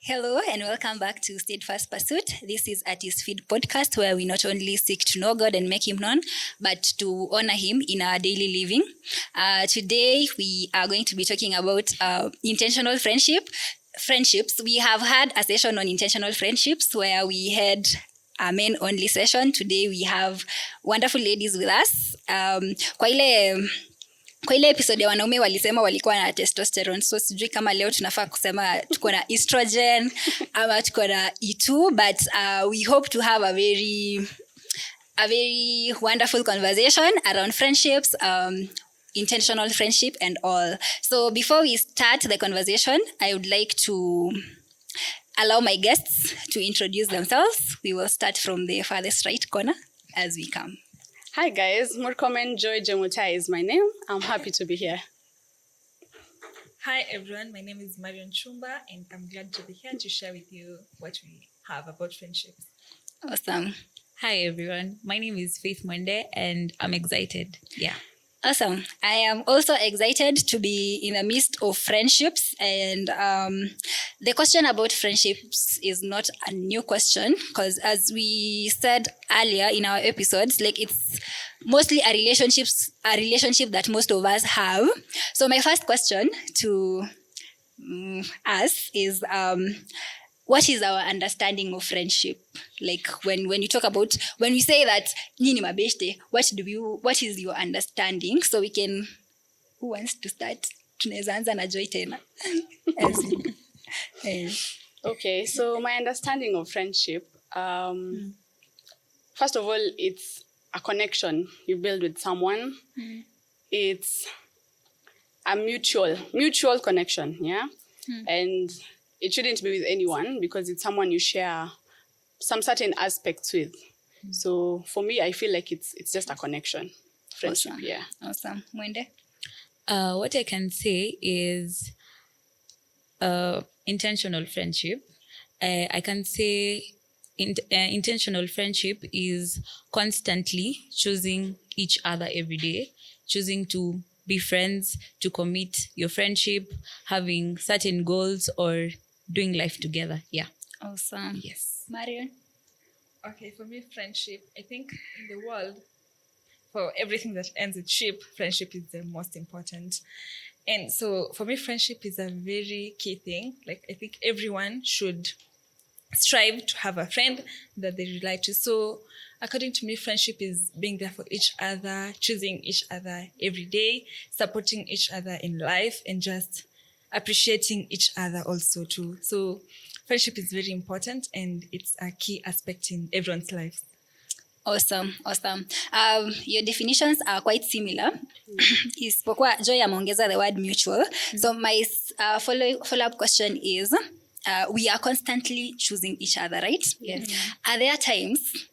Hello and welcome back to Steadfast Pursuit. This is Artist Feed podcast where we not only seek to know God and make Him known, but to honor Him in our daily living. Today we are going to be talking about intentional friendships. We have had a session on intentional friendships where we had a men-only session. Today we have wonderful ladies with us. Kwa ile episode ya wanaume walisema walikuwa na testosterone, so sijui kama leo tunafaa kusema tuko na estrogen ama tuko na E2, but we hope to have a very wonderful conversation around friendships, intentional friendship and all. So before we start the conversation, I would like to allow my guests to introduce themselves. We will start from the farthest right corner as we come. Hi guys, Murkomen Joy Jemutai is my name. I'm happy to be here. Hi everyone, my name is Marion Chumba and I'm glad to be here to share with you what we have about friendships. Awesome. Hi everyone, my name is Faith Monday and I'm excited. Yeah. Awesome. I am also excited to be in the midst of friendships, and the question about friendships is not a new question because, as we said earlier in our episodes, like it's mostly a relationship that most of us have. So my first question to us is, what is our understanding of friendship? Like when you talk about, when we say that nini mabeshte, what is your understanding? So we can, who wants to start? Tunaweza anza na Joy tena. Okay, so my understanding of friendship, first of all, it's a connection you build with someone. It's a mutual connection, yeah? And it shouldn't be with anyone because it's someone you share some certain aspects with. So for me, I feel like it's just a connection. Friendship, Awesome. yeah. Awesome. Mwende? What I can say is intentional friendship. I can say intentional friendship is constantly choosing each other every day, choosing to be friends, to commit your friendship, having certain goals or doing life together. Yeah. Awesome. Yes. Marion? Okay, for me, friendship, I think in the world, for everything that ends with ship, friendship is the most important. And so for me, friendship is a very key thing. Like, I think everyone should strive to have a friend that they relate to. So according to me, friendship is being there for each other, choosing each other every day, supporting each other in life, and just appreciating each other also too. So friendship is very important and it's a key aspect in everyone's life. Awesome. Your definitions are quite similar. Isipokuwa Joy ameongeza the word mutual. So my follow-up question is, we are constantly choosing each other, right? Yes. Are there times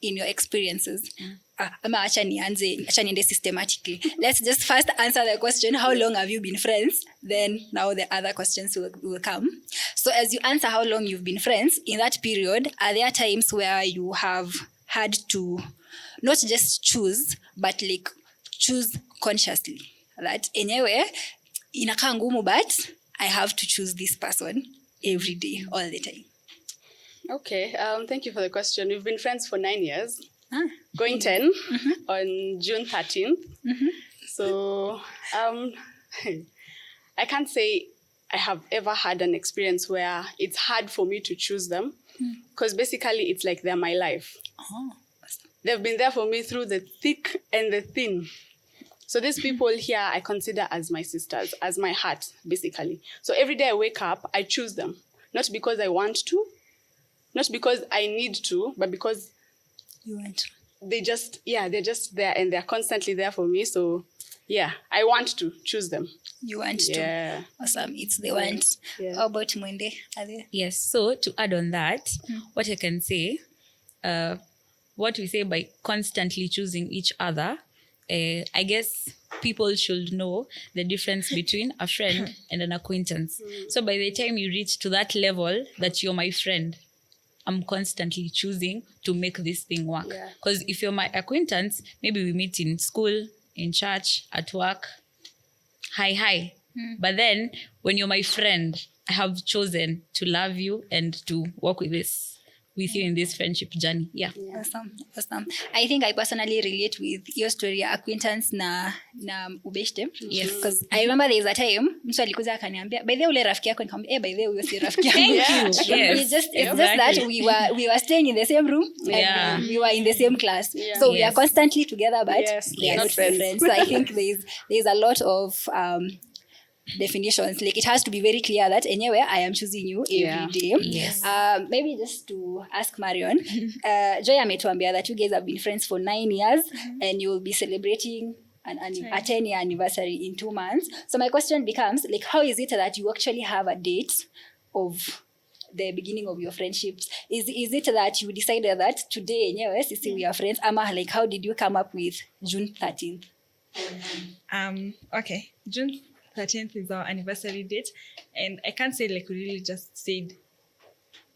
in your experiences, acha niende systematically. Let's just first answer the question, how long have you been friends? Then now the other questions will come. So as you answer how long you've been friends, in that period, are there times where you have had to not just choose, but like choose consciously? That anyway, inakaa ngumu, but I have to choose this person every day, all the time. Okay, thank you for the question. We've been friends for 9 years, going 10 on June 13th. So I can't say I have ever had an experience where it's hard for me to choose them because basically it's like they're my life. They've been there for me through the thick and the thin. So these people here I consider as my sisters, as my heart, basically. So every day I wake up, I choose them. Not because I want to, not because I need to, but because You want to. they're just there and they're constantly there for me. So yeah, I want to choose them. You want to. Yeah. Awesome. It's the want. Yeah. How about Mwende? Are there? Yes. So to add on that, what I can say, what we say by constantly choosing each other, I guess people should know the difference between a friend and an acquaintance. So by the time you reach to that level that you're my friend, I'm constantly choosing to make this thing work. Because if you're my acquaintance, maybe we meet in school, in church, at work, hi. But then when you're my friend, I have chosen to love you and to work with you in this friendship journey. Yeah. Awesome. I think I personally relate with your story acquaintance na ubeshte. Yes. Because I remember there is a time mtu alikuja akaniambia by the way ule rafiki yako nikamwambia by the way huyo si rafiki yangu. Thank you. Yes. It's just that we were staying in the same room and we were in the same class. So we are constantly together but we are not friends. So I think there's a lot of definitions. Like it has to be very clear that anyway I am choosing you every day. Yes. Maybe just to ask Marion, Joy ametuambia that you guys have been friends for 9 years and you will be celebrating a 10-year anniversary in 2 months. So my question becomes like, how is it that you actually have a date of the beginning of your friendships? Is it that you decided that today anyway sisi we are friends? Ama like how did you come up with June 13th? Okay, June 13th is our anniversary date, and I can't say like we really just said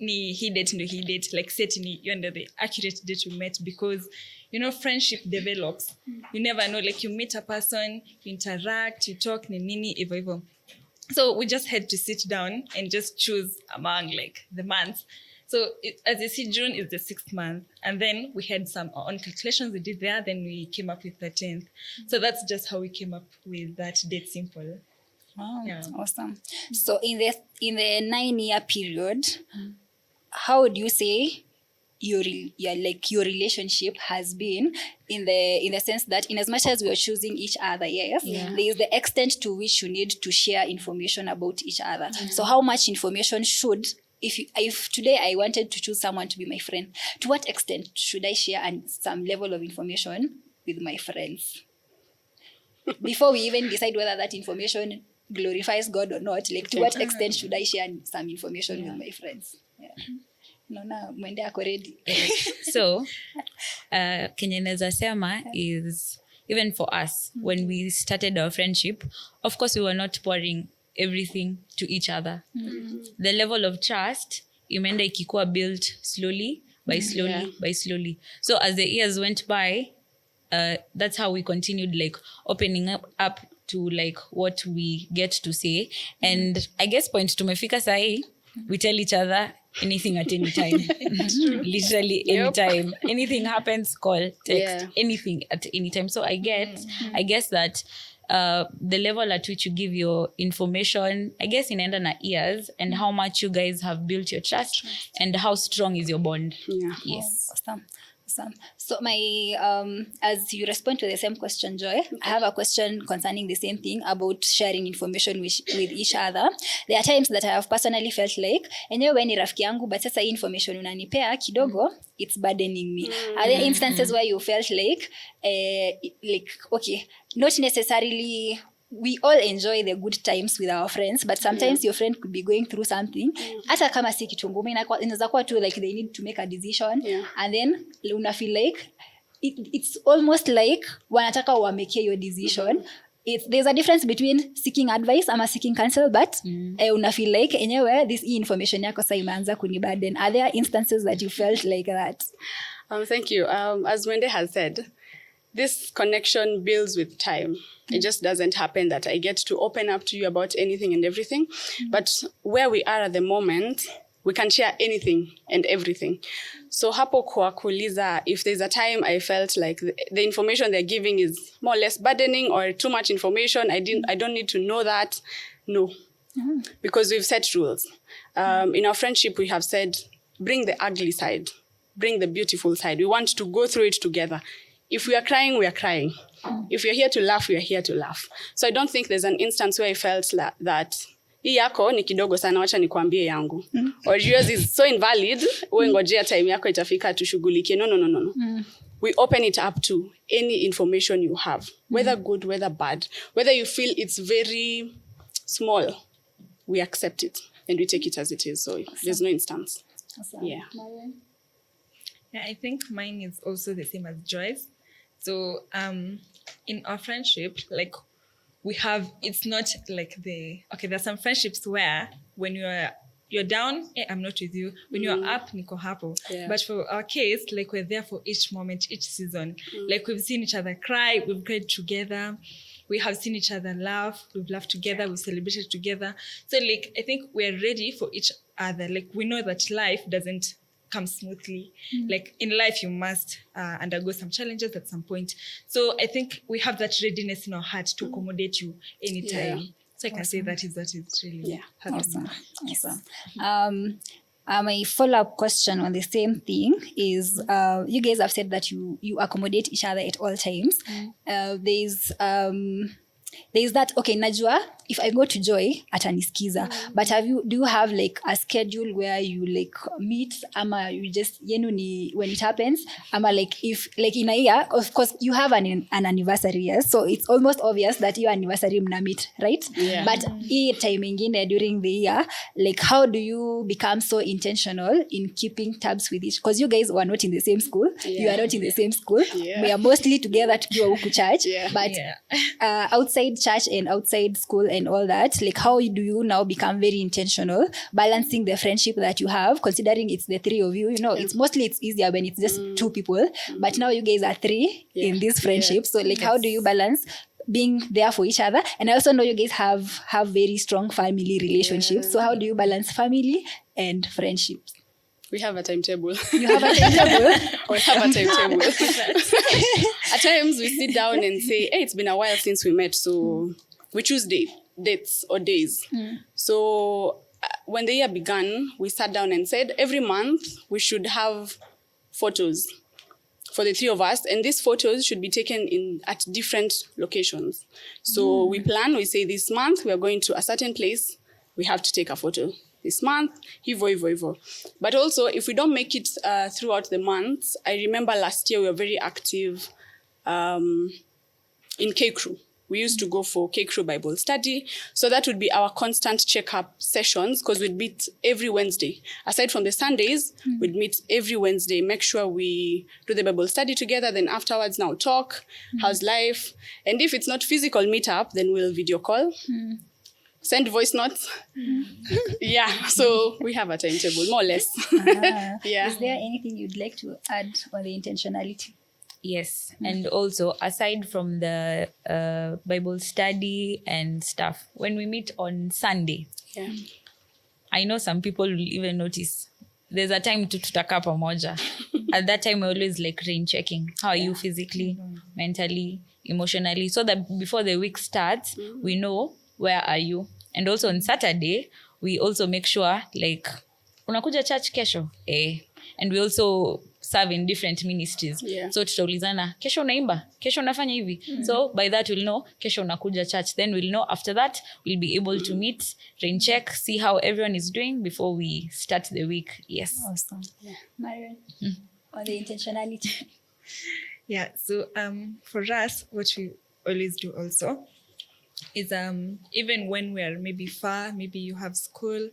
ni he date like set ni under the accurate date we met, because you know friendship develops. You never know, like you meet a person, you interact, you talk nini evo. So we just had to sit down and just choose among like the months. So as you see, June is the 6th month, and then we had some own calculations we did there, then we came up with 13th. So that's just how we came up with that date. Simple. Wow, awesome. So in the 9-year period, how would you say your relationship has been in the sense that in as much as we are choosing each other, there is the extent to which you need to share information about each other. So how much information should, if today I wanted to choose someone to be my friend, to what extent should I share some level of information with my friends before we even decide whether that information glorifies God or not? Like to what extent should I share some information with my friends? Mwende ako ready. So Kenya naweza sema is, even for us, when we started our friendship, of course we were not pouring everything to each other. The level of trust imeenda ikikuwa built slowly by slowly. So as the years went by, that's how we continued like opening up to like what we get to say. And I guess point tumefika sahi, we tell each other anything at any time. Literally any time. Anything happens, call, text, anything at any time. So I guess that the level at which you give your information, I guess inaenda na years, and how much you guys have built your trust and how strong is your bond. Yes. Awesome. So my as you respond to the same question, Joy, I have a question concerning the same thing about sharing information with each other. There are times that I have personally felt like enyewe ni rafiki yangu, but sasa hii information unanipea kidogo, it's burdening me. Are there instances where you felt like okay, not necessarily we all enjoy the good times with our friends, but sometimes your friend could be going through something. Hata kama si kitu ngumu, inaweza kuwa tu like they need to make a decision, and then una feel like it's almost like wanataka wameke your decision. There's a difference between seeking advice ama seeking counsel, but una feel like anyway this information yako sasa imeanza kuniburden. Are there instances that you felt like that? Thank you. As Wende has said, this connection builds with time. It just doesn't happen that I get to open up to you about anything and everything. But where we are at the moment, we can share anything and everything. So hapo kwa kuuliza, if there's a time I felt like the information they're giving is more or less burdening or too much information, I don't need to know that. No. Because we've set rules. In our friendship, we have said, bring the ugly side, bring the beautiful side. We want to go through it together. If we are crying, we are crying. If you're here to laugh, we are here to laugh. So I don't think there's an instance where I felt that hii yako ni kidogo sana, wacha nikuambie yangu. Or yours is so invalid, uwe ngojea time yako itafika tushughulikie. No. We open it up to any information you have, whether good, whether bad, whether you feel it's very small, we accept it and we take it as it is. So there's no instance. Awesome. Yeah. I think mine is also the same as Joy's. So in our friendship, like we have, it's not like there's some friendships where when you're down, I'm not with you. When you're up, niko hapo. Yeah. But for our case, like we're there for each moment, each season. Like we've seen each other cry, we've cried together. we have seen each other laugh, we've laughed together, we've celebrated together. So like, I think we're ready for each other. Like, we know that life doesn't come smoothly. Like, in life, you must undergo some challenges at some point. So I think we have that readiness in our heart to accommodate you anytime. Yeah. So I can say that is really happening. Awesome. My follow-up question on the same thing is, you guys have said that you accommodate each other at all times. There's that, okay, najua, if I go to Joy, atanisikiza. But do you have like a schedule where you like meet, ama you just, when it happens, ama like if, like in a year, of course, you have an anniversary, yes? So it's almost obvious that your anniversary mna meet, right? Yeah. But time ingine during the year, like how do you become so intentional in keeping tabs with each? Because you guys were not in the same school. Yeah. You are not in the same school. Yeah. We are mostly together tukiwa huku church. Yeah. But outside church and outside school and all that, like how do you now become very intentional balancing the friendship that you have, considering it's the three of you, it's easier when it's just two people, but now you guys are three in this friendship. So like how do you balance being there for each other? And I also know you guys have very strong family relationships. So how do you balance family and friendships? We have a timetable. You have a timetable? We have a timetable. At times we sit down and say, hey, it's been a while since we met, so we choose dates or days. So when the year began, we sat down and said every month we should have photos for the three of us, and these photos should be taken at different locations. So we plan, we say this month we are going to a certain place, we have to take a photo. This month, hivo. But also, if we don't make it throughout the months, I remember last year we were very active in K-Crew. We used to go for K-Crew Bible study. So that would be our constant checkup sessions, because we'd meet every Wednesday. Aside from the Sundays, we'd meet every Wednesday, make sure we do the Bible study together, then afterwards now talk, how's life? And if it's not physical meetup, then we'll video call. Send voice notes. Yeah, so we have a timetable, more or less. Yeah. Is there anything you'd like to add on the intentionality? Yes. And also, aside from the Bible study and stuff, when we meet on Sunday, I know some people will even notice there's a time to tutaka pamoja. At that time, we always like rain checking. How are you physically, mentally, emotionally? So that before the week starts, we know where are you. And also on Saturday, we also make sure like, unakuja church kesho? And we also serve in different ministries. Yeah. So tutaulizana, kesho unaimba? Kesho unafanya hivi? So by that we'll know, kesho unakuja church. Then we'll know after that, we'll be able to meet, rain check, see how everyone is doing before we start the week. Yes. Awesome. Yeah. Marion, on the intentionality. Yeah, so for us, what we always do also is even when we are maybe far, maybe you have school,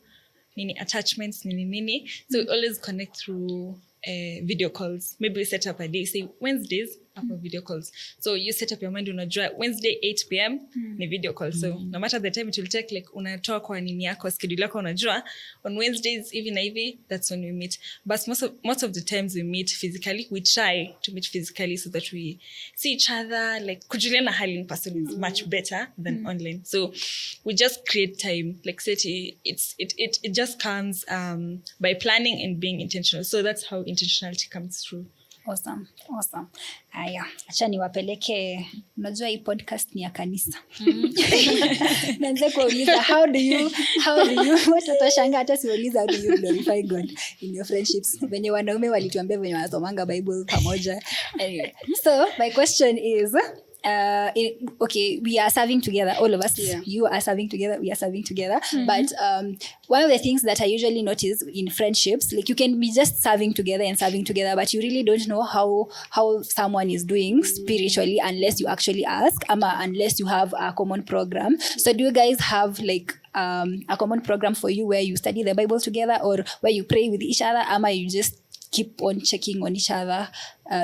attachments, so we always connect through video calls. Maybe we set up a day, say Wednesdays for video calls. So you set up your mind, unajua Wednesday 8 p.m. ni video call. So no matter the time it will take, like unatoa kwa nini yako, schedule yako unajua, on Wednesdays, hivi na hivi, that's when we meet. But most of the times we meet physically. We try to meet physically so that we see each other, like kujuliana hali in person is much better than online. So we just create time, like it just comes by planning and being intentional. So that's how intentionality comes through. Awesome. Aya, acha niwapeleke, unajua hii podcast ni ya kanisa. Naanza kuuliza how do you watu watashanga hata siuliza how do you glorify God in your friendships? Venye wanaume walituambia venye wanasomanga Bible pamoja. Anyway, so my question is okay, we are serving together, all of us. Yeah. You are serving together, we are serving together. But one of the things that I usually notice in friendships, like you can be just serving together, but you really don't know how someone is doing spiritually unless you actually ask, unless you have a common program. So do you guys have like a common program for you where you study the Bible together, or where you pray with each other, you just keep on checking on each other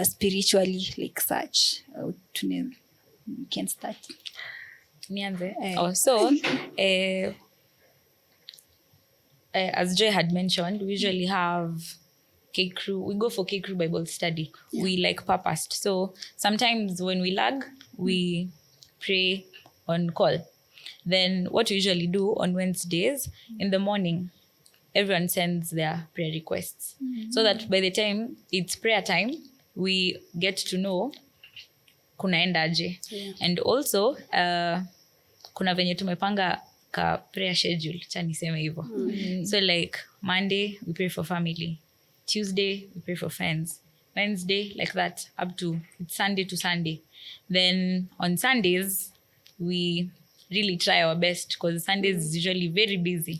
spiritually, like such? You can start. Nianze. So, as Joy had mentioned, we usually have K-Crew. We go for K-Crew Bible study. We like purposed. So sometimes when we lag, we pray on call. Then what we usually do on Wednesdays in the morning, everyone sends their prayer requests. So that by the time it's prayer time, we get to know kunaenda aje. And also, kuna venye tumepanga ka prayer schedule, cha niseme hivyo. So like Monday, we pray for family. Tuesday, we pray for friends. Wednesday, like that, up to Sunday to Sunday. Then on Sundays, we really try our best because Sundays is usually very busy.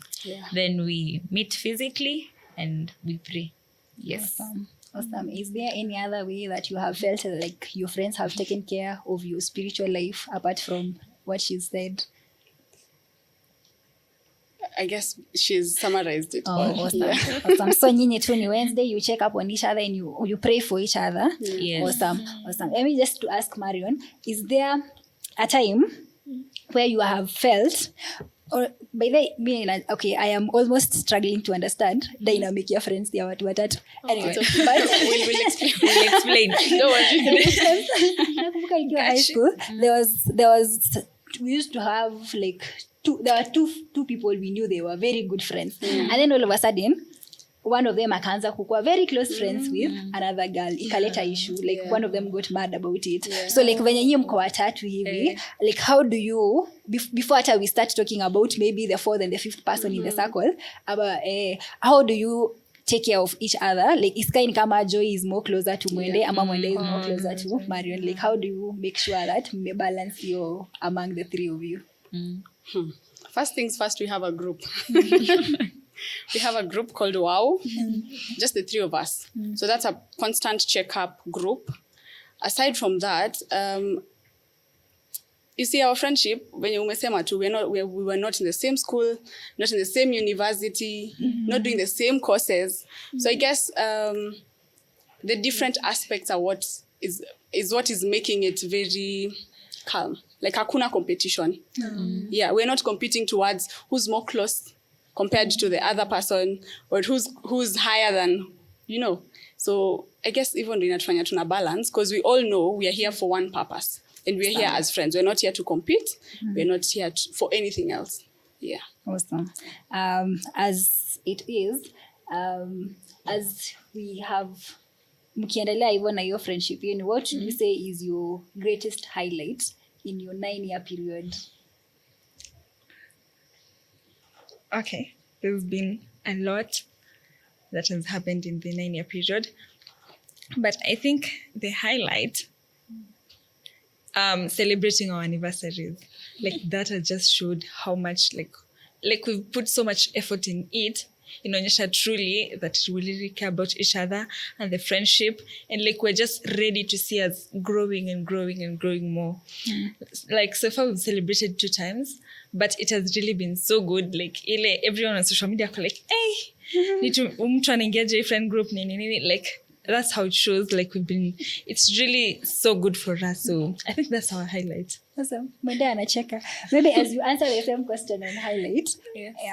Then we meet physically and we pray. Yes. Awesome. Is there any other way that you have felt like your friends have taken care of your spiritual life apart from what she said? I guess she's summarized it all. Awesome. Awesome. So nyinyi tu ni Wednesday, you check up on each other and you pray for each other. Yes. Awesome. Let me just to ask Marion, is there a time where you have felt, or by the way, okay, I am almost struggling to understand dynamic your friends there watu watatu. Anyway, but We'll explain. We'll explain. Don't worry. nakumbuka nikiwa high school, there was we used to have like there were two people we knew they were very good friends. And then all of a sudden one of them akaanza kukuwa very close friends with another girl, ikaleta issue like one of them got mad about it. So like venye nyinyi mko watatu hivi, like how do you before hata we start talking about maybe the fourth and the fifth person in the circle, how do you take care of each other? Like is kind kama Joy is more closer to Mwende, ama Mwende is more closer to Marion. Like how do you make sure that you balance your among the three of you? First things first, we have a group. We have a group called WOW, just the three of us. So that's a constant check-up group. Aside from that, you see our friendship, when you umesema tu, we were not in the same school, not in the same university, not doing the same courses. So I guess the different aspects are what is making it very calm. Like hakuna competition. Yeah, we're not competing towards who's more close compared to the other person, or who's higher than, So I guess even inatufanya tuna balance, because we all know we are here for one purpose, and we're here as friends. We're not here to compete. We're not here for anything else. Yeah. Awesome. As it is, as we have mkiendelea hivyo na your friendship, what would you say is your greatest highlight in your 9-year period? Okay, there's been a lot that has happened in the 9-year period, but I think the highlight, celebrating our anniversaries, like that has just showed how much like we've put so much effort in it. Inaonyesha truly that we really care about each other and the friendship, and like we're just ready to see us growing and growing and growing more. Like so far we've celebrated 2 times, but it has really been so good. Like everyone on social media are like, hey, mtu anaingiaje friend group nini, like that's how it shows. Like it's really so good for us. So I think that's our highlight. Awesome. Mwende anacheka. Maybe as you answer the same question on highlight,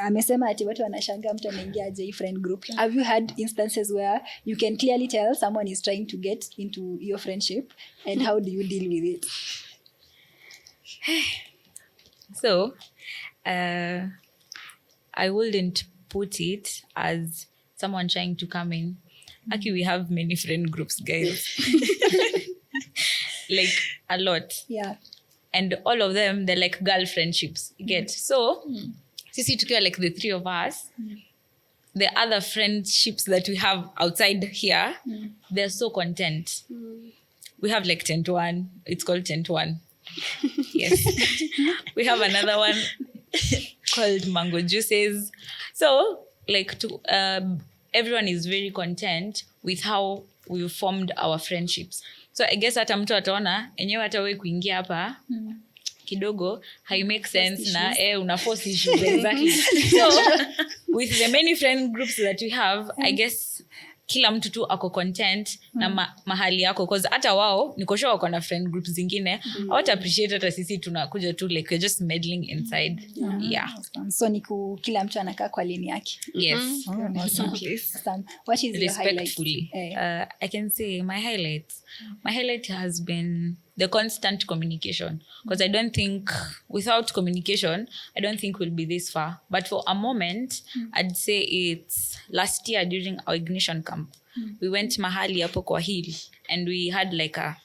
amesema ati watu wanashanga mtu anaingiaje hii friend group. Have you had instances where you can clearly tell someone is trying to get into your friendship, and how do you deal with it? So, I wouldn't put it as someone trying to come in. Actually, we have many friend groups, guys. Like a lot. Yeah. And all of them, they're like girl friendships. You get? So, sisi tukiwa like the 3 of us, the other friendships that we have outside here, they're so content. We have like 10 to 1. It's called 10 to 1. Yes. We have another one called Mango Juices. So, like everyone is very content with how we formed our friendships. So I guess hata mtu ataona enyewe hata wewe kuingia hapa kidogo hai make sense na una force issues. Exactly. So with the many friend groups that we have, I guess kila mtu tu ako content na mahali yako, because hata wao niko sure wako na friend groups zingine hawata appreciate hata sisi tunakuja tu like we're just meddling inside. Yeah. So kila mtu anakaa kwa lane yake. Yes. Awesome. What is your highlight? Respectfully. I can say my highlight has been the constant communication. Because I don't think, without communication, I don't think we'll be this far. But for a moment, I'd say it's last year during our ignition camp. We went mahali hapo kwa hill, and we had like a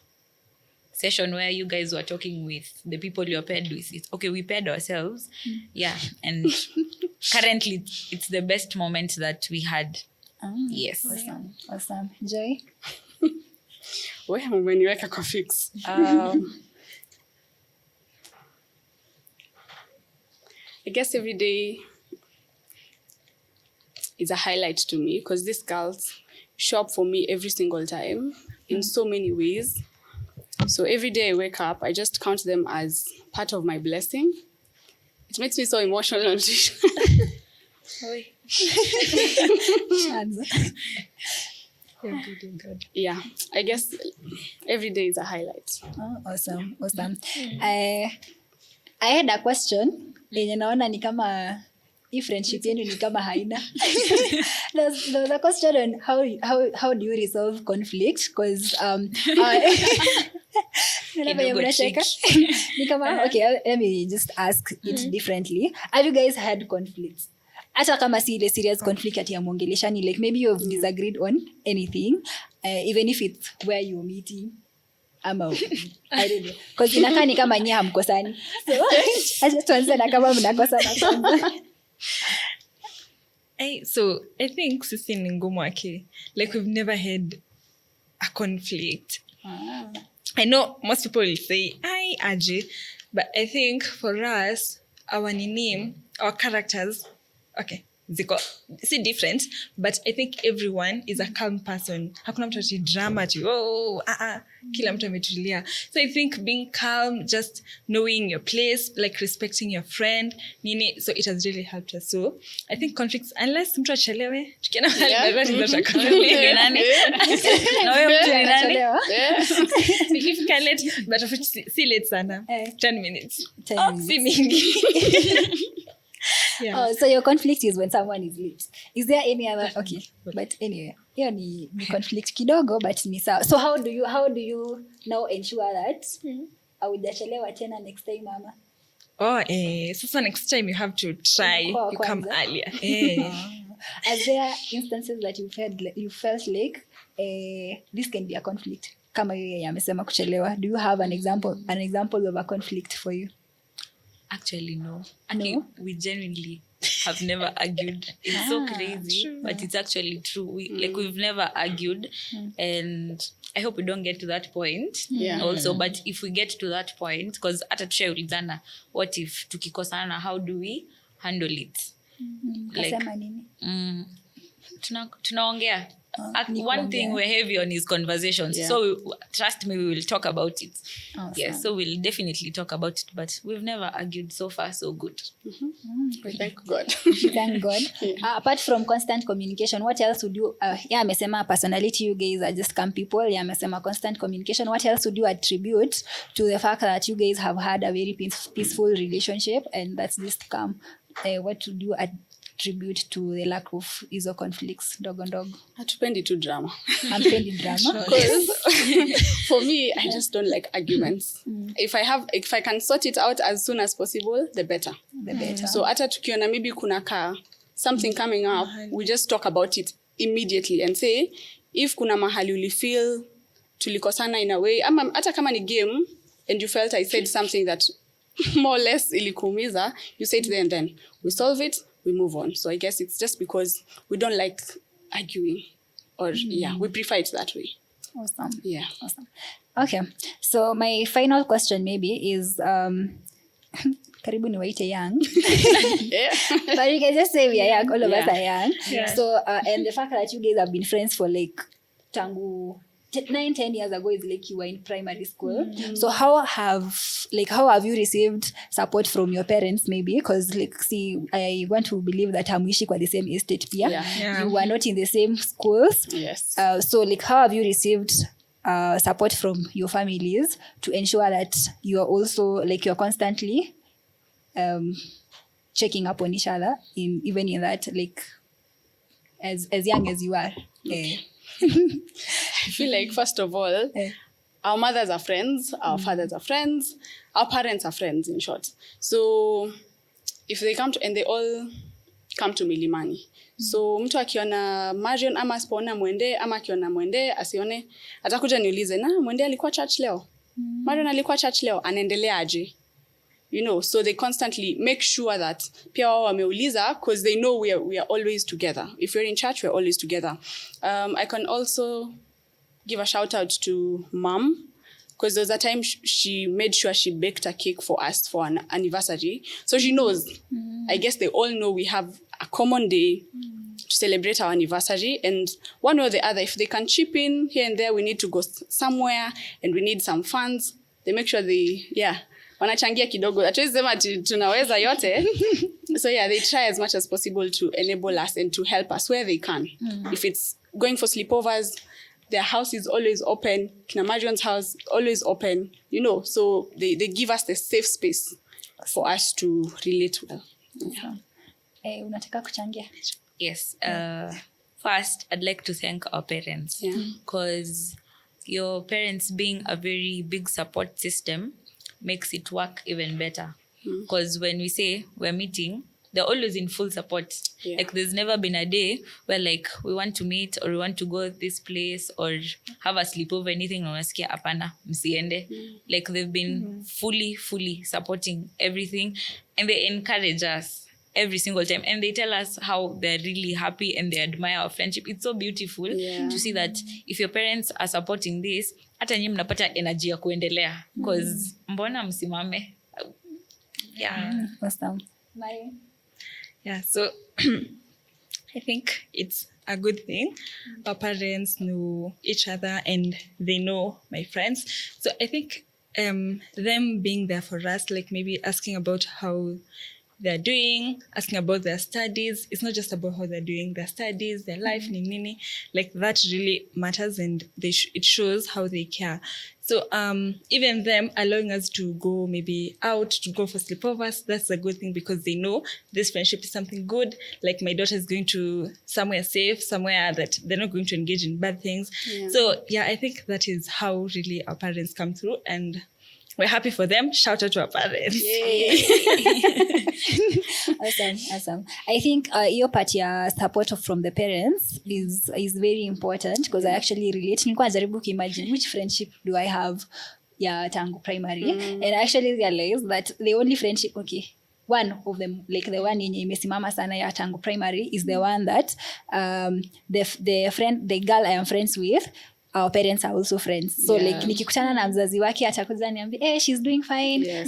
session where you guys were talking with the people you're paired with. Okay, we paired ourselves. Yeah. And currently, it's the best moment that we had. Yes. Awesome. Joy? Umeniweka kwa fix. I guess every day is a highlight to me because these girls show up for me every single time in so many ways. So every day I wake up, I just count them as part of my blessing. It makes me so emotional. Yeah, I guess every day is a highlight. Oh, awesome. I had a question. Yenye naona ni kama hii friendship yenu ni kama haina. There's a question on how do you resolve conflict? Because okay, let me just ask it differently. Have you guys had conflicts? Hata kama si ile serious conflict ati ya mwongeleshani, like maybe you've disagreed on anything, even if it's where you're meeting. I don't know. Because inakaa ni kama nyinyi hamkosani. So, acha tuanze na kama mnakosana kwanza. So I think sisi ni ngumu ake. Like we've never had a conflict. I know most people will say, "Ai aje," but I think for us, our characters, okay, ziko si different, but I think everyone is a calm person. Hakuna mtu ati drama ati kila mtu ametulia. So I think being calm, just knowing your place, like respecting your friend, so it has really helped us. So I think conflicts, unless mtu achelewe, tukienda mahali that is not a conflict. Na wewe mtu ni nani? Nikifika late, but of si late sana. 10 minutes. Si mingi. Yeah. Oh, so your conflict is when someone is late. Is there any other? Okay, but anyway, hiyo ni conflict kidogo, but ni sawa. So how do you now ensure that haujachelewa tena next time, mama? So next time you have to try. You come earlier. Are there instances that you felt like this can be a conflict? Kama yeye amesema kuchelewa. Do you have an example of a conflict for you? Actually, no. We genuinely have never argued. It's so crazy, but it's actually true. We've never argued, and I hope we don't get to that point. Also, but if we get to that point, because hata tushaulizana, what if tukikosana, how do we handle it? Kasema nini? Tunaongea. One thing we're heavy on is conversations. So trust me, we will talk about it. Awesome. Yes, so we'll definitely talk about it, but we've never argued. So far, so good. Thank God. Thank God. Apart from constant communication, what else would you amesema personality, you guys are just calm people. Amesema constant communication. What else would you attribute to the fact that you guys have had a very peaceful relationship and that's just calm? What would you attribute to the lack of hizo conflicts ndogo? Hatupendi tu drama. Hampendi drama. For me, I just don't like arguments. If I can sort it out as soon as possible, the better. So hata tukiona maybe kuna something coming up, we just talk about it immediately and say if kuna mahali uli feel tulikosana in a way, hata kama ni game and you felt I said something that more or less ilikuumiza, you say it there and then we solve it, we move on. So I guess it's just because we don't like arguing, or we prefer it that way. Awesome. Yeah. Awesome. Okay. So my final question maybe is karibu niwaite young. But you can just say we are young, all of us are young. Yeah. So and the fact that you guys have been friends for like tangu 9-10 years ago is like you were in primary school. So how have you received support from your parents maybe? Because I want to believe that hamuishi kwa the same estate pia. You were not in the same schools. Yes. So how have you received support from your families to ensure that you are also you're constantly checking up on each other even in that as young as you are? I feel like first of all, our mothers are friends, our fathers are friends, our parents are friends, in short. So if they come to, and they all come to Milimani. So mtu akiona Marion ama asipoona Mwende, ama akiona Mwende asione, atakuja niulize, na Mwende alikuwa church leo? Marion alikuwa church leo, anaendelea aje? You know, so they constantly make sure that pia wao wameuliza, because they know we are always together. If you're in church, we're always together. I can also give a shout out to Mom, because there was a time she made sure she baked a cake for us for an anniversary. So she knows. I guess they all know we have a common day to celebrate our anniversary. And one or the other, if they can chip in here and there, we need to go somewhere and we need some funds. They make sure they, wanachangia kidogo. Hatuwezi sema tunaweza yote. So they try as much as possible to enable us and to help us where they can. If it's going for sleepovers, their house is always open. Kina Marion's house always open. You know, so they give us the safe space for us to relate well. Unataka kuchangia? Yes. First, I'd like to thank our parents. Because your parents being a very big support system makes it work even better. Because when we say we're meeting, they're always in full support. Like there's never been a day where like we want to meet or we want to go this place or have a sleepover, anything, unasikia hapana msiende. Like they've been fully supporting everything, and they encourage us every single time, and they tell us how they're really happy and they admire our friendship. It's so beautiful to see that if your parents are supporting this, hata nyinyi mnapata energy ya kuendelea, because mbona msimame. Awesome. So I think it's a good thing. Our parents know each other and they know my friends. So I think them being there for us, like maybe asking about how they're doing, asking about their studies. It's not just about how they're doing, their studies, their life, nini. Like that really matters, and it shows how they care. So even them allowing us to go maybe out, to go for sleepovers, that's a good thing, because they know this friendship is something good. Like my daughter is going to somewhere safe, somewhere that they're not going to engage in bad things. So I think that is how really our parents come through, and we're happy for them. Shout out to our parents. Awesome. I think your part ya support from the parents is very important, because I actually relate. Nilikuwa najaribu kuimagine which friendship do I have ya tangu primary, and I actually realized that the only friendship, one of them, like the one yenye imesimama sana ya tangu primary, is the one that the girl I am friends with, our parents are also friends. So like nikikutana na mzazi wake atakuja niambie, she's doing fine.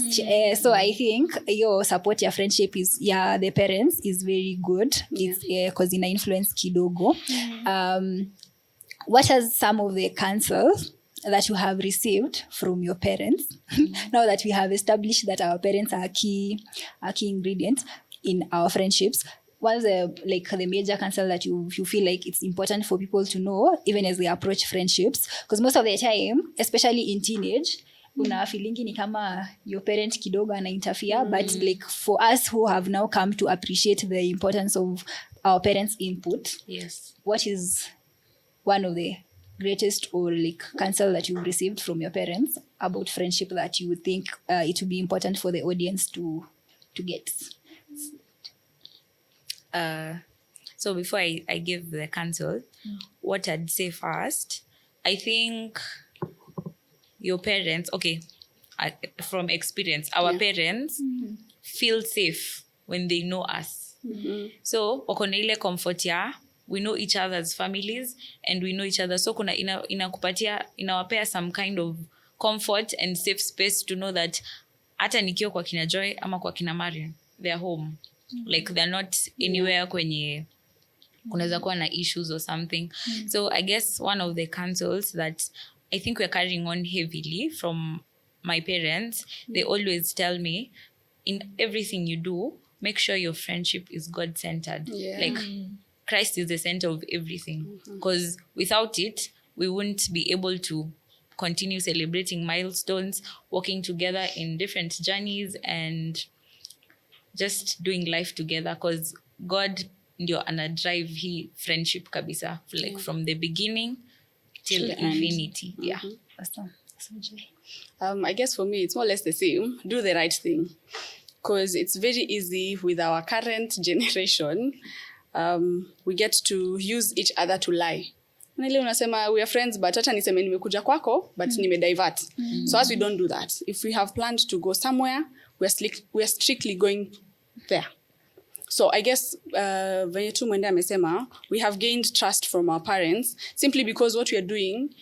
So I think your support ya friendship is the parents is very good. It's because ina influence kidogo. What are some of the counsels that you have received from your parents now that we have established that our parents are key ingredients in our friendships? What's the major counsel that you feel like it's important for people to know even as they approach friendships? Because most of the time, especially in teenage, una feelingi ni kama your parent kidogo ana interfere, but like for us who have now come to appreciate the importance of our parents' input, what is one of the greatest or like counsel that you've received from your parents about friendship that you would think it would be important for the audience to get? So before I give the counsel, what I'd say first, I think your parents, from experience, our parents feel safe when they know us. So wako na ile comfort ya we know each other's families and we know each other. So kuna inawapea some kind of comfort and safe space to know that hata nikiwa kwa kina Joy ama kwa kina Marion, they're home. Like they're not anywhere kwenye kunaweza kuwa na issues or something. So I guess one of the counsels that I think we're carrying on heavily from my parents, they always tell me, in everything you do, make sure your friendship is God-centered. Like Christ is the center of everything. Because without it, we wouldn't be able to continue celebrating milestones, walking together in different journeys, and just doing life together, because God ndio ana drive hii friendship kabisa, like from the beginning till infinity. Awesome. I guess for me, it's more or less the same. Do the right thing. Because it's very easy with our current generation. We get to use each other to lie. Ile unasema we are friends, but hata niseme nimekuja kwako, but nimedivert. So as we don't do that, if we have planned to go somewhere, we are strictly going there. So I guess venye tu mwende amesema, we have gained trust from our parents simply because what we are doing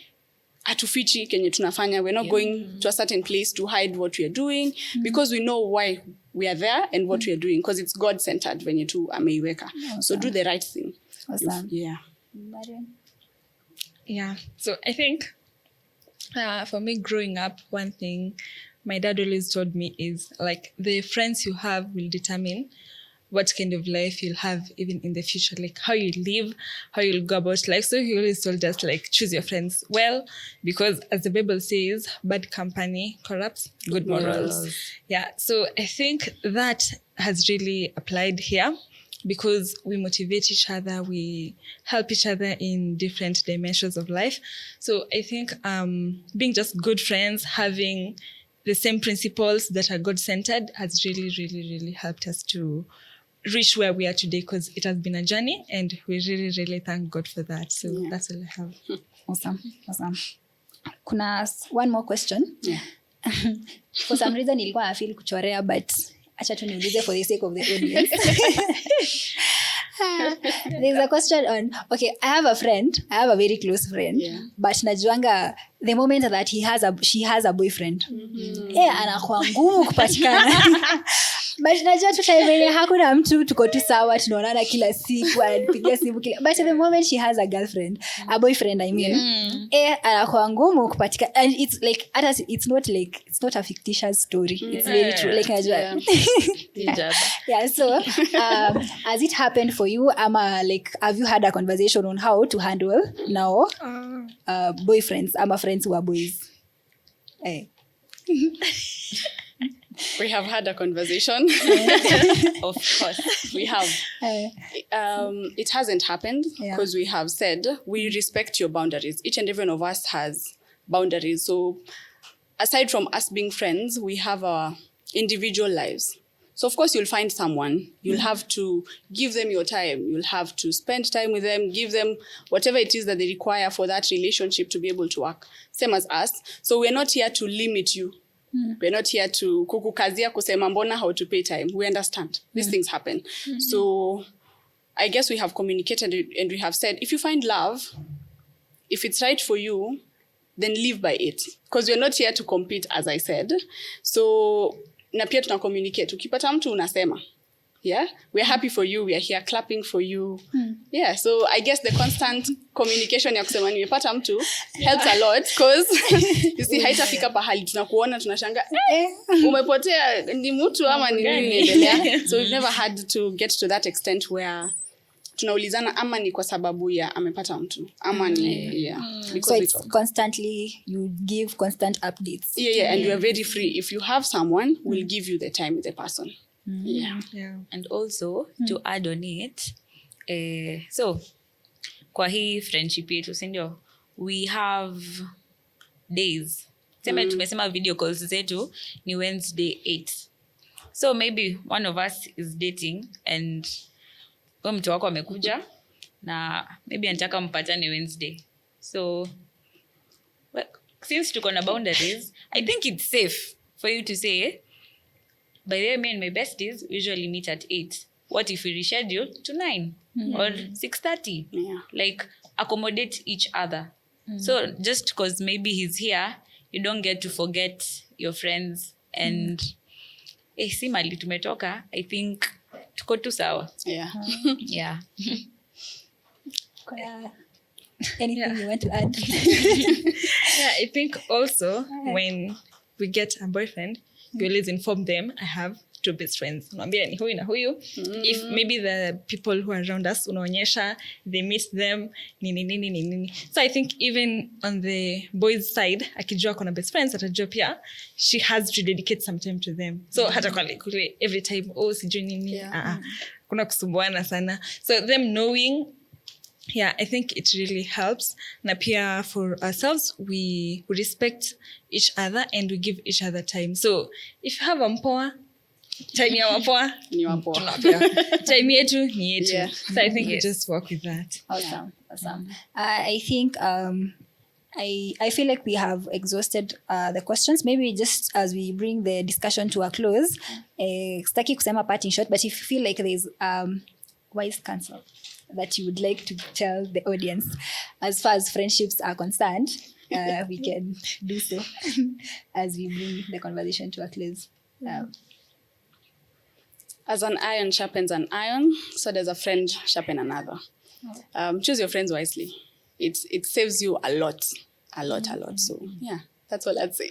atufichi kenye tunafanya. We're not going to a certain place to hide what we are doing because we know why we are there and what we are doing, because it's God-centered venye tu ameiweka. So do the right thing. Awesome. Yeah. So I think for me growing up, one thing my dad always told me is like the friends you have will determine what kind of life you'll have even in the future, like how you live, how you'll go about life. So he always told us like choose your friends well, because as the Bible says, bad company corrupts good morals. Yeah. So I think that has really applied here because we motivate each other, we help each other in different dimensions of life. So I think being just good friends, having the same principles that are God-centered has really, really, really helped us to reach where we are today, because it has been a journey and we really, really thank God for that. So that's all I have. Awesome. Kuna one more question. For some reason nilikuwa na feel kuchorea, but acha tu niulize for the sake of the audience. There's a question on, okay, I have a very close friend, but najuanga the moment that she has a boyfriend, anakuwa ngumu kupatikana. But najua tu time yenye hakuna mtu, tuko tu sawa, tunaonana kila siku, anapigia simu kila, but the moment she has a boyfriend, I mean, anakuwa ngumu kupatikana. And it's like, it's not a fictitious story. It's very true. Like najua. Yeah, so has it happened for you? Like, have you had a conversation on how to handle now boyfriends, friends who are boys? We have had a conversation. Of course. We have. It hasn't happened because we have said we respect your boundaries. Each and every one of us has boundaries. So aside from us being friends, we have our individual lives. So of course you'll find someone. You'll have to give them your time. You'll have to spend time with them, give them whatever it is that they require for that relationship to be able to work. Same as us. So we're not here to limit you. We're not here to kukukazia kusema mbona how to pay time. We understand. These things happen. So I guess we have communicated and we have said, if you find love, if it's right for you, then live by it. Because we're not here to compete, as I said. So na pia tuna communicate. Ukipata mtu unasema. Yeah, we're happy for you. We are here clapping for you. Yeah, so I guess the constant communication ya kusema nimepata mtu helps a lot, because you see haitafika pahali tunakuona tunashanga umepotea ni mtu ama ni nini inaendelea. So we've never had to get to that extent where tunaulizana ama ni kwa sababu ya amepata mtu ama ni so it's constantly, you give constant updates. And we are very free. If you have someone, we'll give you the time with the person. And also to add on it, so kwa hii friendship yetu, sindio, we have days. Tumesema video calls zetu ni Wednesday 8. So maybe one of us is dating and mtu wako amekuja na maybe anataka mpatane Wednesday. So since tuko na boundaries, I think it's safe for you to say, by the way, me and my besties usually meet at 8. What if we reschedule to 9 or 6:30? Like, accommodate each other. So just because maybe he's here, you don't get to forget your friends. And si mali tumetoka, I think tuko tu sawa. Anything you want to add? I think also when we get a boyfriend, you always inform them, I have 2 best friends. Unawambia ni huyu na huyu. If maybe the people who are around us, unaonyesha, they meet them, nini. So I think even on the boys' side, akijua kuna best friends, atajua pia, she has to dedicate some time to them. So hata kule every time, sijui nini, kuna kusumbuana sana. So them knowing yeah, I think it really helps. Na pia for ourselves, we respect each other and we give each other time. So if you have a mpoa, time ya mapoa, Ni wapoa. tunapea. Time yetu ni yetu. Yeah. So I think we just work with that. Awesome. I think I feel like we have exhausted the questions. Maybe just as we bring the discussion to a close, sitaki kusema parting shot, but if you feel like there's wise counsel that you would like to tell the audience as far as friendships are concerned, we can do so as we bring the conversation to a close. As an iron sharpens an iron, so does a friend sharpen another. Choose your friends wisely. It saves you a lot. So yeah, that's all I'd say.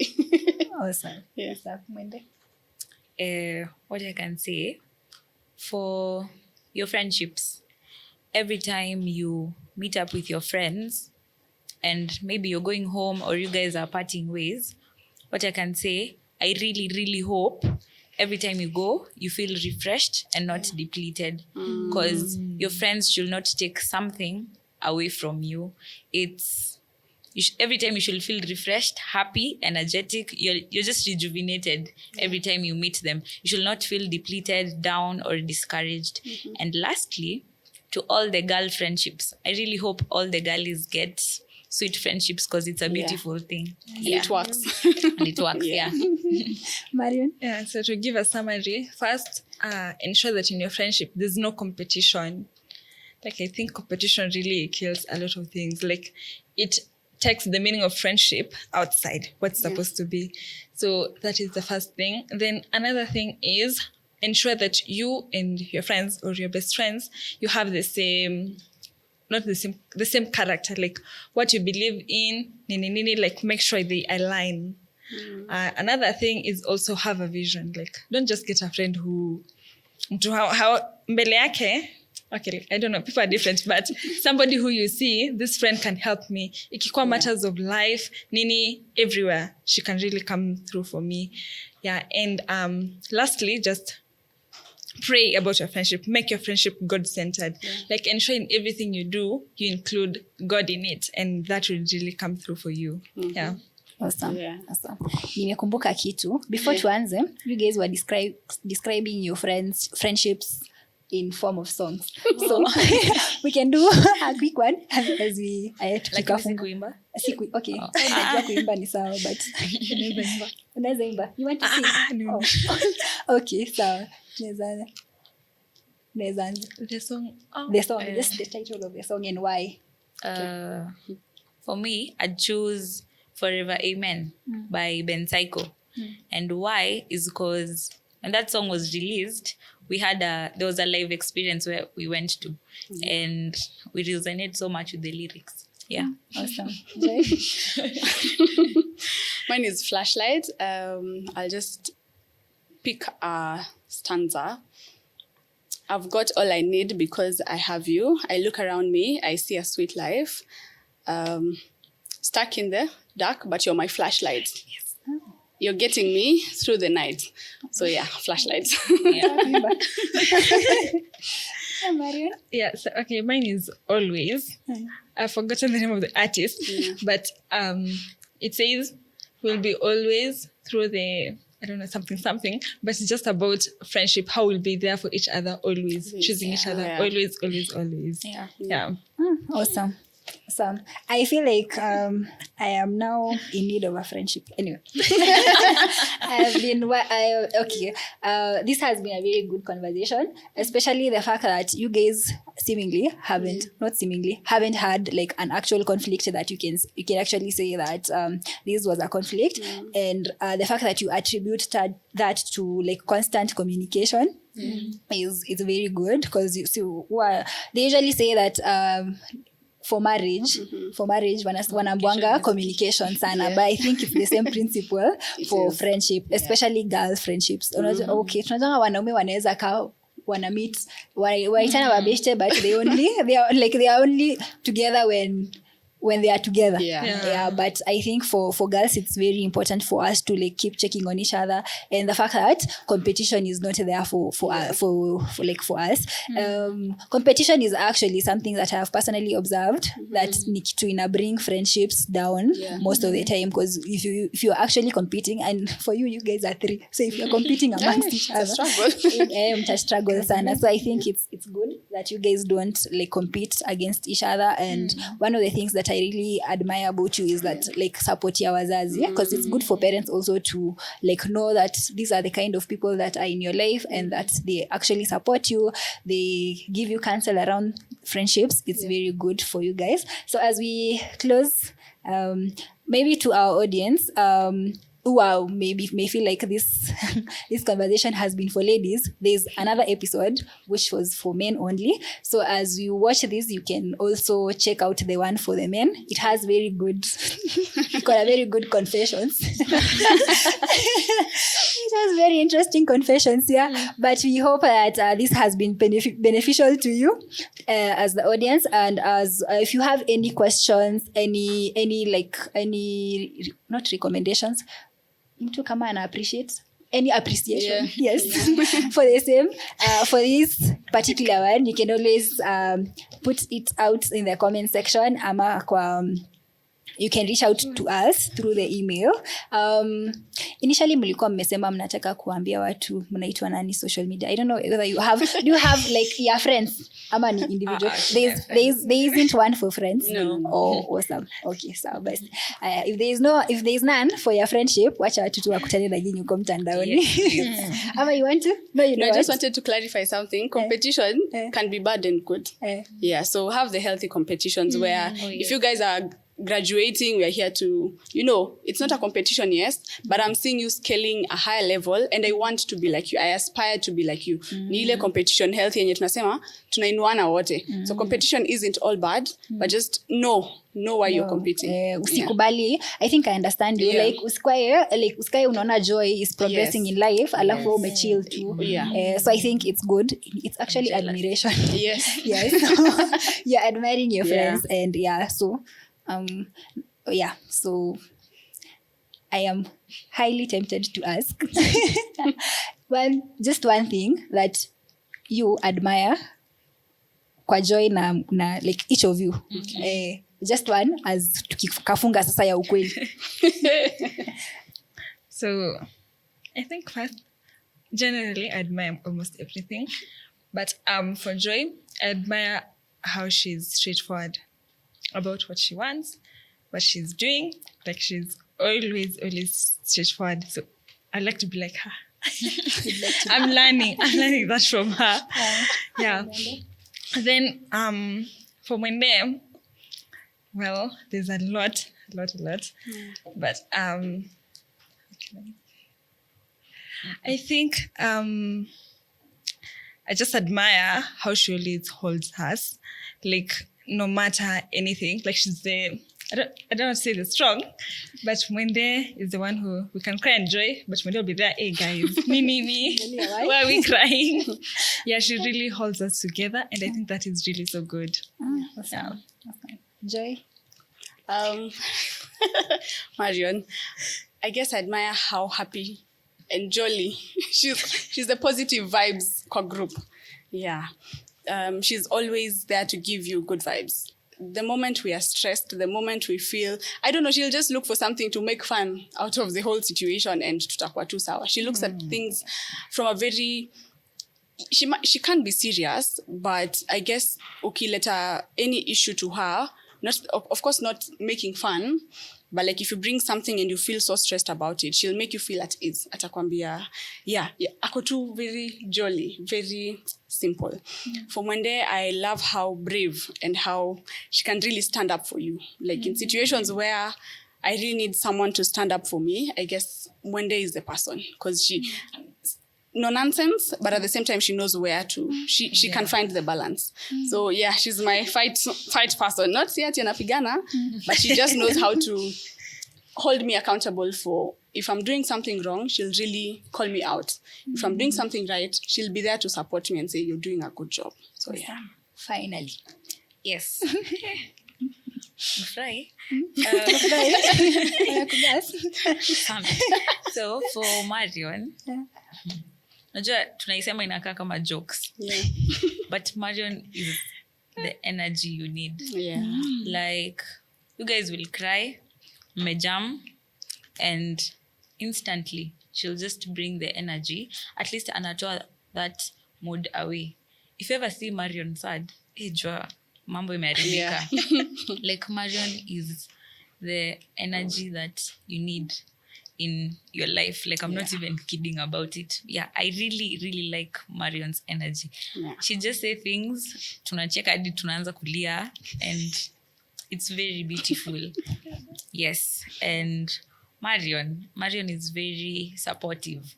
Awesome. Yeah. Mwende. What I can say for your friendships, every time you meet up with your friends and maybe you're going home or you guys are parting ways, what I can say, I really, really hope every time you go, you feel refreshed and not depleted, because your friends should not take something away from you. Every time you should feel refreshed, happy, energetic. You're just rejuvenated every time you meet them. You should not feel depleted, down, or discouraged. And lastly, to all the girl friendships, I really hope all the girlies get sweet friendships, because it's a beautiful thing. Yeah. It works. And it works, yeah. Marion? Yeah, so to give a summary, first, ensure that in your friendship, there's no competition. Like, I think competition really kills a lot of things. Like, it takes the meaning of friendship outside what's supposed to be. So that is the first thing. Then another thing is ensure that you and your friends or your best friends, you have the same character, like what you believe in, like make sure they align. Another thing is also have a vision. Like, don't just get a friend who how mbele yake. Okay, I don't know, people are different, but somebody who you see, this friend can help me. Ikikuwa matters of life, everywhere, she can really come through for me. Yeah, and lastly, just pray about your friendship. Make your friendship God-centered. Yeah. Like, ensure in everything you do, you include God in it, and that will really come through for you. Yeah. Awesome. Nimekumbuka kitu. Before tuanze, you guys were describing your friendships in form of songs. So we can do a quick one as we kuimba. Okay. Najua kuimba ni sawa, but unaweza imba. You want to sing? No. Okay, so The song. Just the title of the song and why. For me, I'd choose Forever Amen by Ben Psycho. And why is because when that song was released, there was a live experience where we went to, and we resonate so much with the lyrics. Yeah. Awesome. Mine is Flashlight. I'll just pick a stanza. I've got all I need because I have you. I look around me, I see a sweet life. Stuck in the dark, but you're my flashlight. Yes. You're getting me through the night. So yeah, flashlight. Yeah. Marion? Yeah, so, okay, mine is Always. I've forgotten the name of the artist, but it says, we'll be always through the, I don't know, something, but it's just about friendship, how we'll be there for each other, always, choosing each other, always. Yeah. Awesome. I feel like I am now in need of a friendship. Anyway, this has been a very good conversation, especially the fact that you guys haven't had like an actual conflict that you can actually say that this was a conflict, and the fact that you attribute that to like constant communication is very good, because they usually say that for marriage wanabwanga communication sana, but I think it's the same principle for friendship, especially girl friendships. Okay, tunajua wanaume wanaweza kaa wana meet waitana wabeshte, but they are only together when when they are together. Yeah. But I think for girls it's very important for us to like keep checking on each other, and the fact that competition is not there for us. Competition is actually something that I have personally observed that ni kitu ina bring friendships down most of the time, because if you're actually competing, and for you guys are 3, so if you're competing amongst each other, struggle sana. So I think it's good that you guys don't like compete against each other. And one of the things that I really admire about you is that like support your wazazi, because it's good for parents also to like know that these are the kind of people that are in your life and that they actually support you, they give you counsel around friendships. It's very good for you guys. So as we close, maybe to our audience, who may feel like this this conversation has been for ladies, there's another episode which was for men only. So as you watch this, you can also check out the one for the men. It has very good got a very good confessions. It has very interesting confessions, but we hope that this has been beneficial to you as the audience. And as if you have any questions, any not recommendations, mtu kama ana appreciate any appreciation, yes, for the same, for this particular one, you can always put it out in the comment section, ama kwa you can reach out to us through the email. Initially mlikuwa mmesema mnataka kuambia watu mnaitwa nani social media. I don't know whether do you have like your friends ama ni individual. There isn't one for friends. No. Oh, awesome. Okay, so best. If there is none for your friendship, wacha watu tu wakutane na nyinyi huko mtandaoni. Ama you want to? No, you know. I just wanted to clarify something. Competition can be bad and good. Yeah, so have the healthy competitions where if you guys are graduating, we are here to, it's not a competition, yes, but I'm seeing you scaling a higher level and I want to be like you. I aspire to be like you. Ni ile competition healthy yenye tunasema tunainuana wote. So competition isn't all bad, but just know why you're competing. Usikubali. I think I understand you. Like usikae unaona joy is progressing in life, alafu umechill too. So I think it's good. It's actually admiration. Yes. You're admiring your friends and so I am highly tempted to ask just one thing that you admire kwa Joy na like each of you. Just one, as tukikafunga sasa ya ukweli. So I think first, generally I admire almost everything, but for Joy, I admire how she's straightforward about what she wants, what she's doing. Like she's always straightforward. So I like to be like her. I'm learning that from her. Yeah. Then for my name, well, there's a lot. But I think I just admire how she always holds hers. Like no matter anything, like she's I don't want to say the strong, but Mwende is the one who we can cry and joy, but Mwende will be there, hey guys, me, why are we crying? Yeah, she really holds us together, and I think that is really so good. Awesome. Joy? Marion, I guess I admire how happy and jolly she's the positive vibes core group. Yeah. She's always there to give you good vibes. The moment we are stressed, the moment we feel, I don't know, she'll just look for something to make fun out of the whole situation and tutakuwa tu sawa. She looks at things from a very, she can't be serious, but I guess ukileta any issue to her, not of course not making fun, but like if you bring something and you feel so stressed about it, she'll make you feel at ease. Atakwambia, ako tu very jolly, very simple. For Mwende, I love how brave and how she can really stand up for you. Like in situations where I really need someone to stand up for me, I guess Mwende is the person, because she no nonsense, but at the same time she knows where to. She can find the balance. So yeah, she's my fight person. Not yet yanapigana, but she just knows how to hold me accountable for. If I'm doing something wrong, she'll really call me out. If I'm doing something right, she'll be there to support me and say, you're doing a good job. So yeah. Finally. Yes. Fry. So for Marion, najua tunaisema inakaa kama jokes. Yeah. But Marion is the energy you need. Yeah. Like, you guys will cry, mmejam, and instantly she'll just bring the energy. At least anatoa that mood away. If you ever see Marion sad, jua mambo imeharibika. Like, Marion is the energy that you need in your life. Like, I'm not even kidding about it. Yeah, I really, really like Marion's energy. Yeah. She just say things, tunacheka hadi tunaanza kulia, and it's very beautiful. Yes, and Marion is very supportive.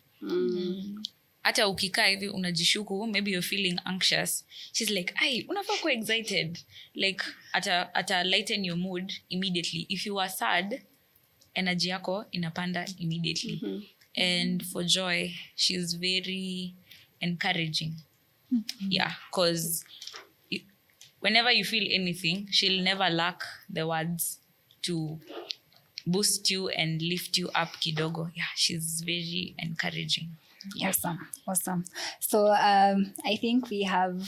Hata ukikaa hivi unajishuku, maybe you're feeling anxious, she's like, "Ai, unafaa kuwa excited." Like, ata lighten your mood immediately. If you are sad, energy yako inapanda immediately. And for Joy, she's very encouraging. Yeah, because whenever you feel anything, she'll never lack the words to boost you and lift you up kidogo. Yeah, she's very encouraging. Yeah. Awesome. So I think we have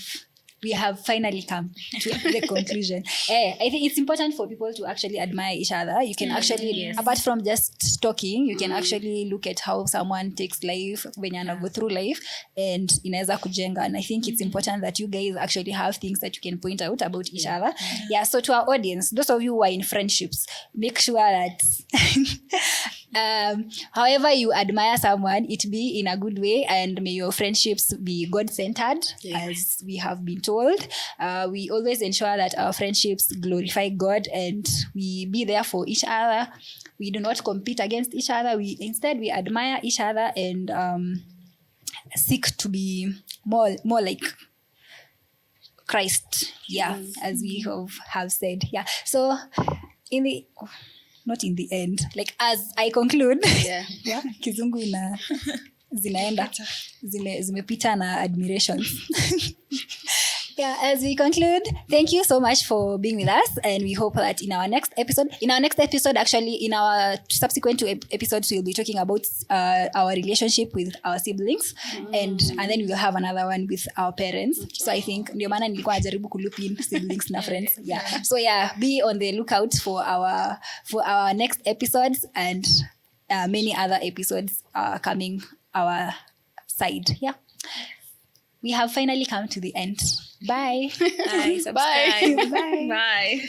finally come to the conclusion. I think it's important for people to actually admire each other. You can actually, apart from just talking, you can actually look at how someone takes life, when you go through life, and inaweza kujenga. And I think it's important that you guys actually have things that you can point out about each other. Yeah, so to our audience, those of you who are in friendships, make sure that however you admire someone, it be in a good way, and may your friendships be God-centered, as we have been told. We always ensure that our friendships glorify God, and we be there for each other. We do not compete against each other. Instead we admire each other and seek to be more like Christ. Yeah, as we have said. Yeah. So not in the end, like as I conclude, kizungu zinaenda zimepita na admirations. Yeah, as we conclude, thank you so much for being with us, and we hope that in our next episode, actually in our subsequent episodes, we'll be talking about our relationship with our siblings, and then we will have another one with our parents. So I think ndio maana nilikuwa najaribu kuloop in siblings na friends. Yeah. So yeah, be on the lookout for our next episodes, and many other episodes are coming our side. Yeah. We have finally come to the end. Bye. Bye. Subscribe. Bye. Bye.